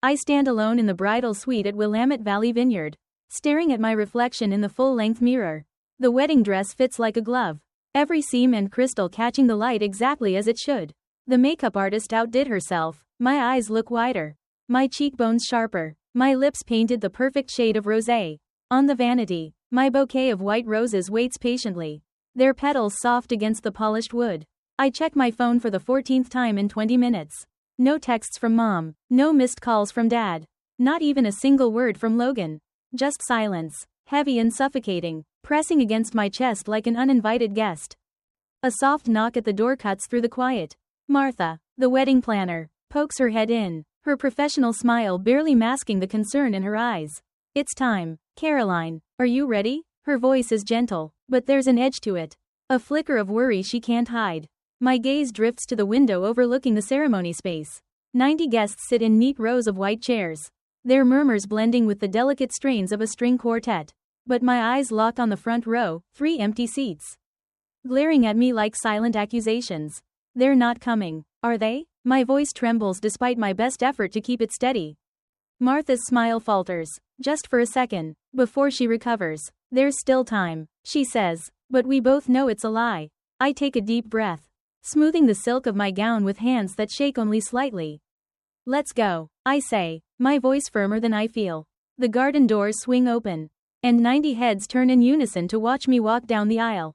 I stand alone in the bridal suite at Willamette Valley Vineyard, staring at my reflection in the full-length mirror. The wedding dress fits like a glove, every seam and crystal catching the light exactly as it should. The makeup artist outdid herself. My eyes look wider, my cheekbones sharper, my lips painted the perfect shade of rosé. On the vanity, my bouquet of white roses waits patiently, their petals soft against the polished wood. I check my phone for the 14th time in 20 minutes. No texts from Mom, no missed calls from Dad, not even a single word from Logan. Just silence, heavy and suffocating, pressing against my chest like an uninvited guest. A soft knock at the door cuts through the quiet. Martha, the wedding planner, pokes her head in, her professional smile barely masking the concern in her eyes. It's time, Caroline, are you ready? Her voice is gentle, but there's an edge to it. A flicker of worry she can't hide. My gaze drifts to the window overlooking the ceremony space. 90 guests sit in neat rows of white chairs, their murmurs blending with the delicate strains of a string quartet. But my eyes lock on the front row, 3 empty seats, glaring at me like silent accusations. They're not coming, are they? My voice trembles despite my best effort to keep it steady. Martha's smile falters, just for a second, before she recovers. There's still time, she says, but we both know it's a lie. I take a deep breath, smoothing the silk of my gown with hands that shake only slightly. Let's go, I say, my voice firmer than I feel. The garden doors swing open, and 90 heads turn in unison to watch me walk down the aisle.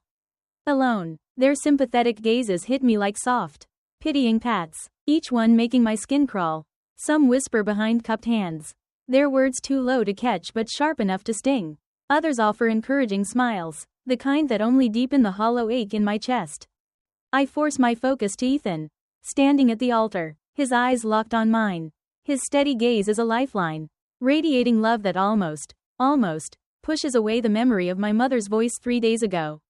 Alone, their sympathetic gazes hit me like soft, pitying pats, each one making my skin crawl. Some whisper behind cupped hands, their words too low to catch but sharp enough to sting. Others offer encouraging smiles, the kind that only deepen the hollow ache in my chest. I force my focus to Ethan, standing at the altar, his eyes locked on mine. His steady gaze is a lifeline, radiating love that almost, pushes away the memory of my mother's voice 3 days ago.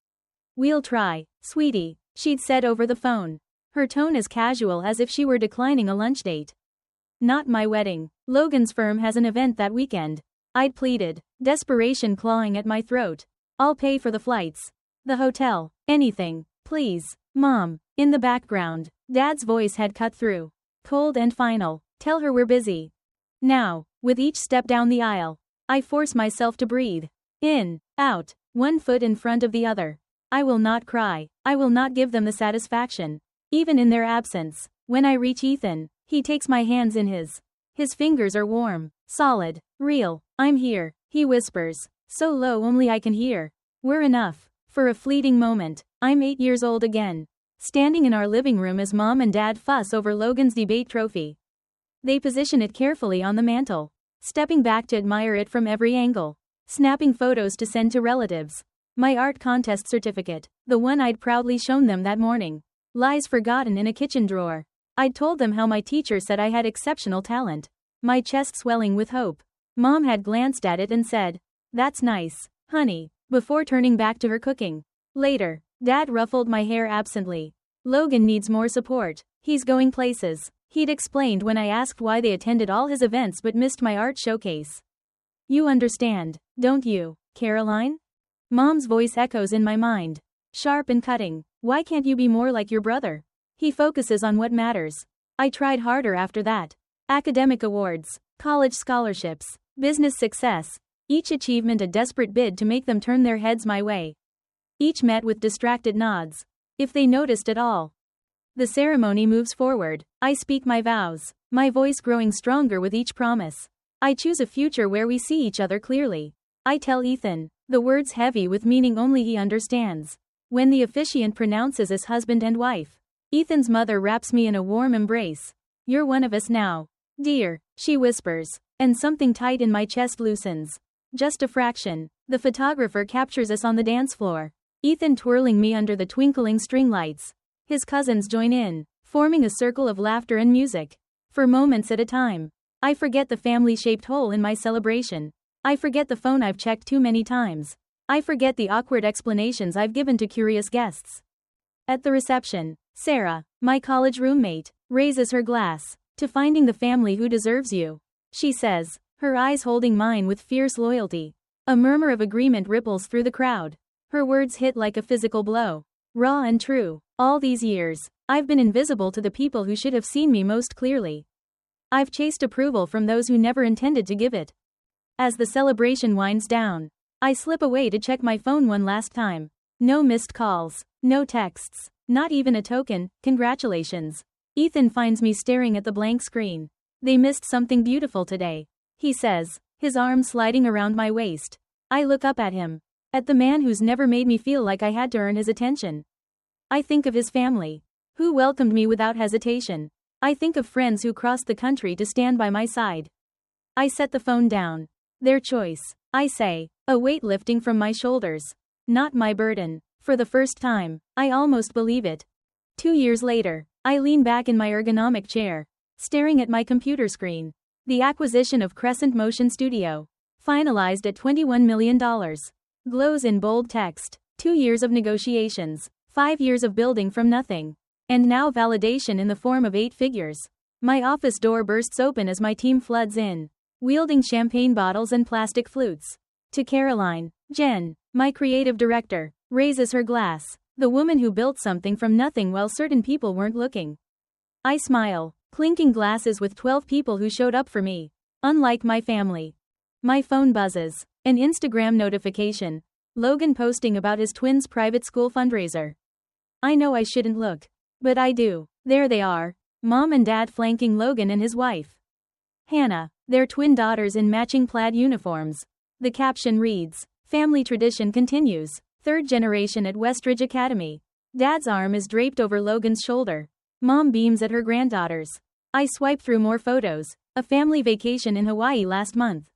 We'll try, sweetie, she'd said over the phone, her tone as casual as if she were declining a lunch date. Not my wedding. Logan's firm has an event that weekend, I'd pleaded, desperation clawing at my throat. I'll pay for the flights, the hotel, anything, please. Mom, in the background, Dad's voice had cut through, cold and final. Tell her we're busy. Now, with each step down the aisle, I force myself to breathe. In, out, one foot in front of the other. I will not cry. I will not give them the satisfaction, even in their absence. When I reach Ethan, he takes my hands in his. His fingers are warm, solid, real. I'm here, he whispers, so low only I can hear. We're enough. For a fleeting moment, I'm 8 years old again, standing in our living room as Mom and Dad fuss over Logan's debate trophy. They position it carefully on the mantle, stepping back to admire it from every angle, snapping photos to send to relatives. My art contest certificate, the one I'd proudly shown them that morning, lies forgotten in a kitchen drawer. I'd told them how my teacher said I had exceptional talent, my chest swelling with hope. Mom had glanced at it and said, "That's nice, honey," before turning back to her cooking. Later, Dad ruffled my hair absently. Logan needs more support. He's going places, he'd explained when I asked why they attended all his events but missed my art showcase. You understand, don't you, Caroline? Mom's voice echoes in my mind, sharp and cutting. Why can't you be more like your brother? He focuses on what matters. I tried harder after that. Academic awards, college scholarships, business success, each achievement a desperate bid to make them turn their heads my way. Each met with distracted nods, if they noticed at all. The ceremony moves forward. I speak my vows, my voice growing stronger with each promise. I choose a future where we see each other clearly. I tell Ethan, the words heavy with meaning only he understands. When the officiant pronounces as husband and wife, Ethan's mother wraps me in a warm embrace. You're one of us now, dear, she whispers, and something tight in my chest loosens. Just a fraction. The photographer captures us on the dance floor, Ethan twirling me under the twinkling string lights. His cousins join in, forming a circle of laughter and music. For moments at a time, I forget the family-shaped hole in my celebration. I forget the phone I've checked too many times. I forget the awkward explanations I've given to curious guests. At the reception, Sarah, my college roommate, raises her glass to finding the family who deserves you, she says, her eyes holding mine with fierce loyalty. A murmur of agreement ripples through the crowd. Her words hit like a physical blow. Raw and true. All these years, I've been invisible to the people who should have seen me most clearly. I've chased approval from those who never intended to give it. As the celebration winds down, I slip away to check my phone one last time. No missed calls, no texts, not even a token, congratulations. Ethan finds me staring at the blank screen. They missed something beautiful today, he says, his arm sliding around my waist. I look up at him. At the man who's never made me feel like I had to earn his attention. I think of his family, who welcomed me without hesitation. I think of friends who crossed the country to stand by my side. I set the phone down. Their choice, I say, a weight lifting from my shoulders. Not my burden. For the first time, I almost believe it. 2 years later, I lean back in my ergonomic chair, staring at my computer screen. The acquisition of Crescent Motion Studio, finalized at $21 million, glows in bold text. 2 years of negotiations, 5 years of building from nothing, and now validation in the form of 8 figures. My office door bursts open as my team floods in, wielding champagne bottles and plastic flutes. To Caroline, Jen, my creative director, raises her glass, the woman who built something from nothing while certain people weren't looking. I smile, clinking glasses with 12 people who showed up for me. Unlike my family. My phone buzzes. An Instagram notification. Logan posting about his twins' private school fundraiser. I know I shouldn't look. But I do. There they are. Mom and Dad flanking Logan and his wife, Hannah, their twin daughters in matching plaid uniforms. The caption reads, "Family tradition continues. 3rd generation at Westridge Academy." Dad's arm is draped over Logan's shoulder. Mom beams at her granddaughters. I swipe through more photos. A family vacation in Hawaii last month.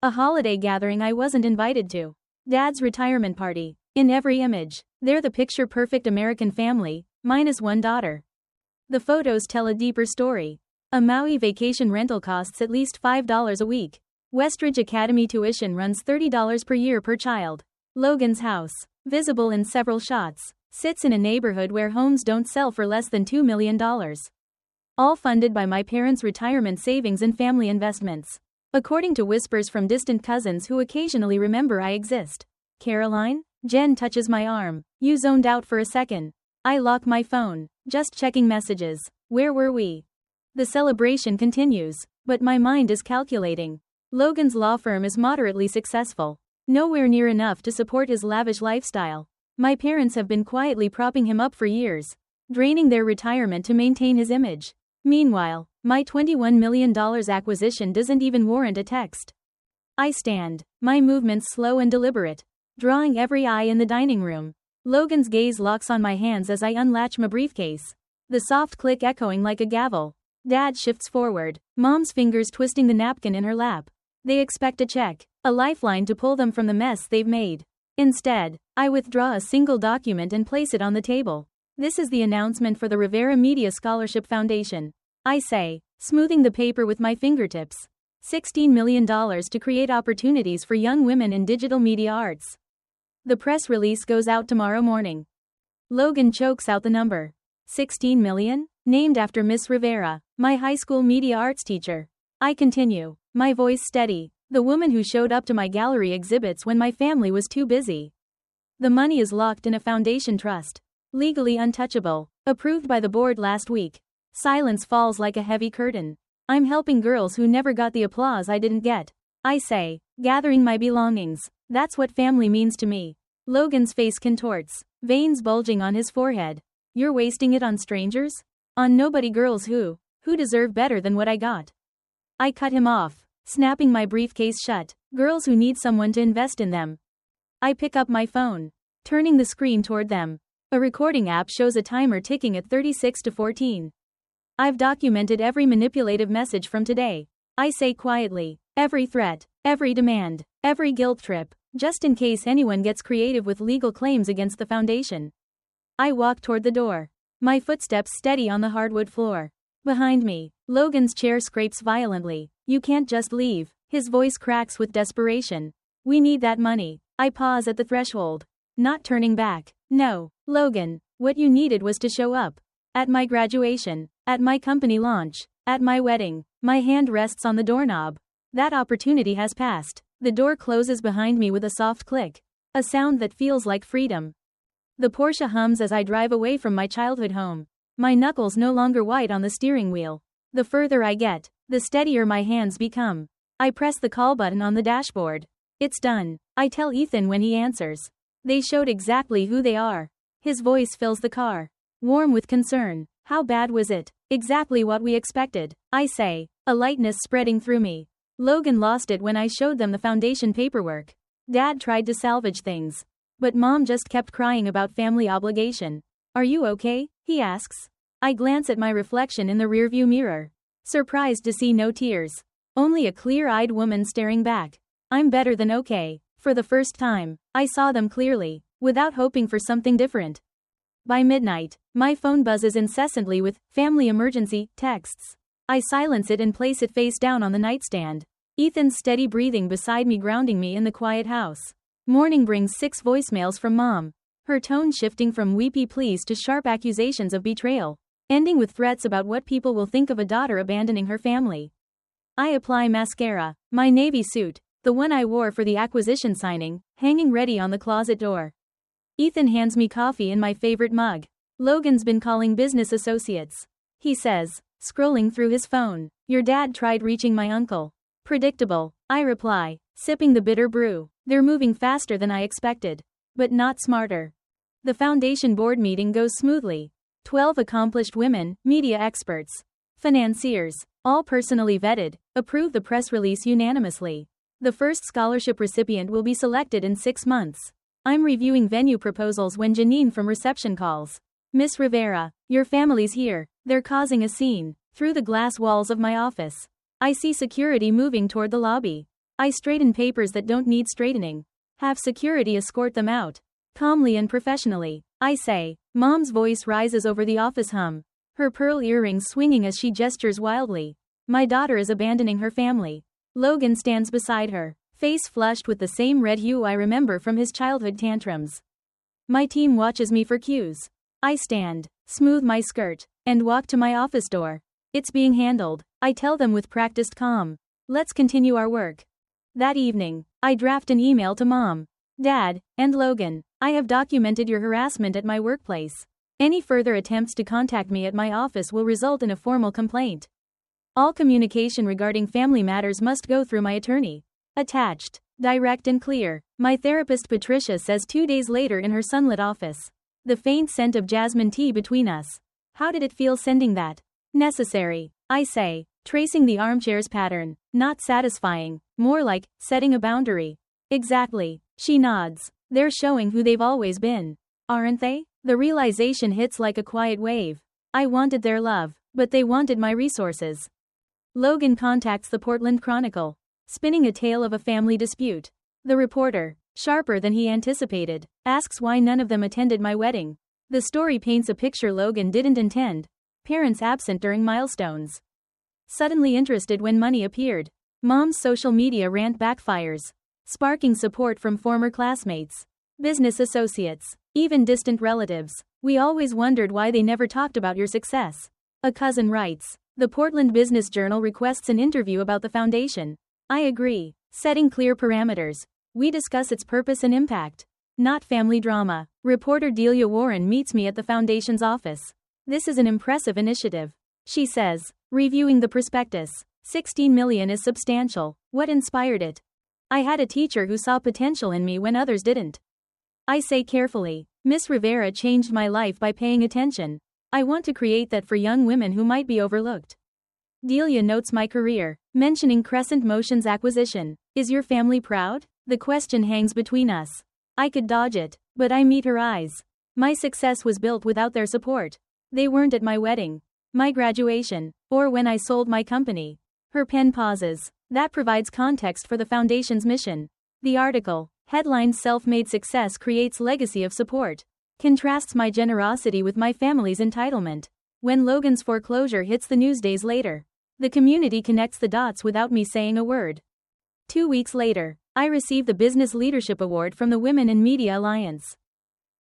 A holiday gathering I wasn't invited to. Dad's retirement party. In every image, they're the picture-perfect American family, minus one daughter. The photos tell a deeper story. A Maui vacation rental costs at least $5 a week. Westridge Academy tuition runs $30 per year per child. Logan's house, visible in several shots, sits in a neighborhood where homes don't sell for less than $2 million. All funded by my parents' retirement savings and family investments. According to whispers from distant cousins who occasionally remember I exist. Caroline? Jen touches my arm. You zoned out for a second. I lock my phone. Just checking messages. Where were we? The celebration continues, but my mind is calculating. Logan's law firm is moderately successful. Nowhere near enough to support his lavish lifestyle. My parents have been quietly propping him up for years, draining their retirement to maintain his image. Meanwhile, my $21 million acquisition doesn't even warrant a text. I stand, my movements slow and deliberate, drawing every eye in the dining room. Logan's gaze locks on my hands as I unlatch my briefcase. The soft click echoing like a gavel. Dad shifts forward, Mom's fingers twisting the napkin in her lap. They expect a check, a lifeline to pull them from the mess they've made. Instead, I withdraw a single document and place it on the table. This is the announcement for the Rivera Media Scholarship Foundation. I say, smoothing the paper with my fingertips. $16 million to create opportunities for young women in digital media arts. The press release goes out tomorrow morning. Logan chokes out the number. 16 million? Named after Miss Rivera, my high school media arts teacher. I continue, my voice steady, the woman who showed up to my gallery exhibits when my family was too busy. The money is locked in a foundation trust. Legally untouchable. Approved by the board last week. Silence falls like a heavy curtain. I'm helping girls who never got the applause I didn't get. I say, gathering my belongings. That's what family means to me. Logan's face contorts, veins bulging on his forehead. You're wasting it on strangers? On nobody girls who deserve better than what I got. I cut him off, snapping my briefcase shut. Girls who need someone to invest in them. I pick up my phone, turning the screen toward them. A recording app shows a timer ticking at 36 to 14. I've documented every manipulative message from today. I say quietly, every threat, every demand, every guilt trip, just in case anyone gets creative with legal claims against the foundation. I walk toward the door, my footsteps steady on the hardwood floor. Behind me, Logan's chair scrapes violently. You can't just leave. His voice cracks with desperation. We need that money. I pause at the threshold, not turning back. No, Logan, what you needed was to show up. At my graduation, at my company launch, at my wedding. My hand rests on the doorknob. That opportunity has passed. The door closes behind me with a soft click. A sound that feels like freedom. The Porsche hums as I drive away from my childhood home. My knuckles no longer white on the steering wheel. The further I get, the steadier my hands become. I press the call button on the dashboard. It's done. I tell Ethan when he answers. They showed exactly who they are. His voice fills the car. Warm with concern. How bad was it? Exactly what we expected, I say, a lightness spreading through me. Logan lost it when I showed them the foundation paperwork. Dad tried to salvage things. But Mom just kept crying about family obligation. Are you okay? He asks. I glance at my reflection in the rearview mirror. Surprised to see no tears. Only a clear-eyed woman staring back. I'm better than okay. For the first time, I saw them clearly, without hoping for something different. By midnight, my phone buzzes incessantly with family emergency texts. I silence it and place it face down on the nightstand. Ethan's steady breathing beside me grounding me in the quiet house. Morning brings 6 voicemails from Mom. Her tone shifting from weepy pleas to sharp accusations of betrayal, ending with threats about what people will think of a daughter abandoning her family. I apply mascara, my navy suit, the one I wore for the acquisition signing, hanging ready on the closet door. Ethan hands me coffee in my favorite mug. Logan's been calling business associates. He says, scrolling through his phone. Your dad tried reaching my uncle. Predictable, I reply, sipping the bitter brew. They're moving faster than I expected. But not smarter. The foundation board meeting goes smoothly. 12 accomplished women, media experts, financiers, all personally vetted, approve the press release unanimously. The first scholarship recipient will be selected in 6 months. I'm reviewing venue proposals when Janine from reception calls. Miss Rivera, your family's here. They're causing a scene. Through the glass walls of my office, I see security moving toward the lobby. I straighten papers that don't need straightening. Have security escort them out. Calmly and professionally, I say. Mom's voice rises over the office hum. Her pearl earrings swinging as she gestures wildly. My daughter is abandoning her family. Logan stands beside her, face flushed with the same red hue I remember from his childhood tantrums. My team watches me for cues. I stand, smooth my skirt, and walk to my office door. It's being handled, I tell them with practiced calm. Let's continue our work. That evening, I draft an email to Mom, Dad, and Logan. I have documented your harassment at my workplace. Any further attempts to contact me at my office will result in a formal complaint. All communication regarding family matters must go through my attorney. Attached, direct and clear, my therapist Patricia says 2 days later in her sunlit office. The faint scent of jasmine tea between us. How did it feel sending that? Necessary, I say, tracing the armchair's pattern. Not satisfying, more like setting a boundary. Exactly, she nods. They're showing who they've always been. Aren't they? The realization hits like a quiet wave. I wanted their love, but they wanted my resources. Logan contacts the Portland Chronicle, spinning a tale of a family dispute. The reporter, sharper than he anticipated, asks why none of them attended my wedding. The story paints a picture Logan didn't intend. Parents absent during milestones. Suddenly interested when money appeared. Mom's social media rant backfires, sparking support from former classmates, business associates, even distant relatives. We always wondered why they never talked about your success. A cousin writes. The Portland Business Journal requests an interview about the foundation. I agree. Setting clear parameters. We discuss its purpose and impact. Not family drama. Reporter Delia Warren meets me at the foundation's office. This is an impressive initiative, she says, reviewing the prospectus. 16 million is substantial. What inspired it? I had a teacher who saw potential in me when others didn't. I say carefully, Miss Rivera changed my life by paying attention. I want to create that for young women who might be overlooked. Delia notes my career, mentioning Crescent Motion's acquisition. Is your family proud? The question hangs between us. I could dodge it, but I meet her eyes. My success was built without their support. They weren't at my wedding, my graduation, or when I sold my company. Her pen pauses. That provides context for the foundation's mission. The article, headlined Self-Made Success Creates Legacy of Support, contrasts my generosity with my family's entitlement. When Logan's foreclosure hits the news days later, the community connects the dots without me saying a word. 2 weeks later, I receive the Business Leadership Award from the Women in Media Alliance.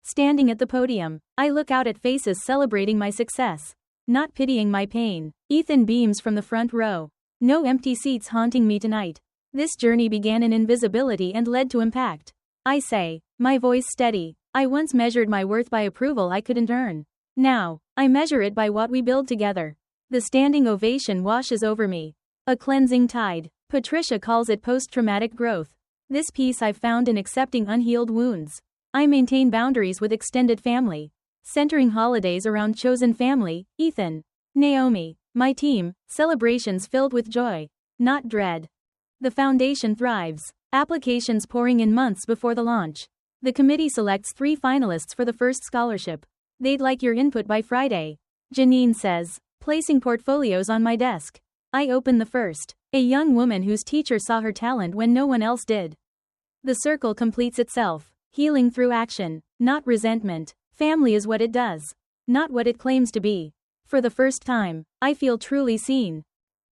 Standing at the podium, I look out at faces celebrating my success, not pitying my pain. Ethan beams from the front row. No empty seats haunting me tonight. This journey began in invisibility and led to impact. I say, my voice steady. I once measured my worth by approval I couldn't earn. Now, I measure it by what we build together. The standing ovation washes over me. A cleansing tide. Patricia calls it post-traumatic growth. This peace I've found in accepting unhealed wounds. I maintain boundaries with extended family, centering holidays around chosen family, Ethan, Naomi, my team, celebrations filled with joy, not dread. The foundation thrives. Applications pouring in months before the launch. The committee selects 3 finalists for the first scholarship. They'd like your input by Friday. Janine says, placing portfolios on my desk. I open the first. A young woman whose teacher saw her talent when no one else did. The circle completes itself. Healing through action, not resentment. Family is what it does, not what it claims to be. For the first time, I feel truly seen.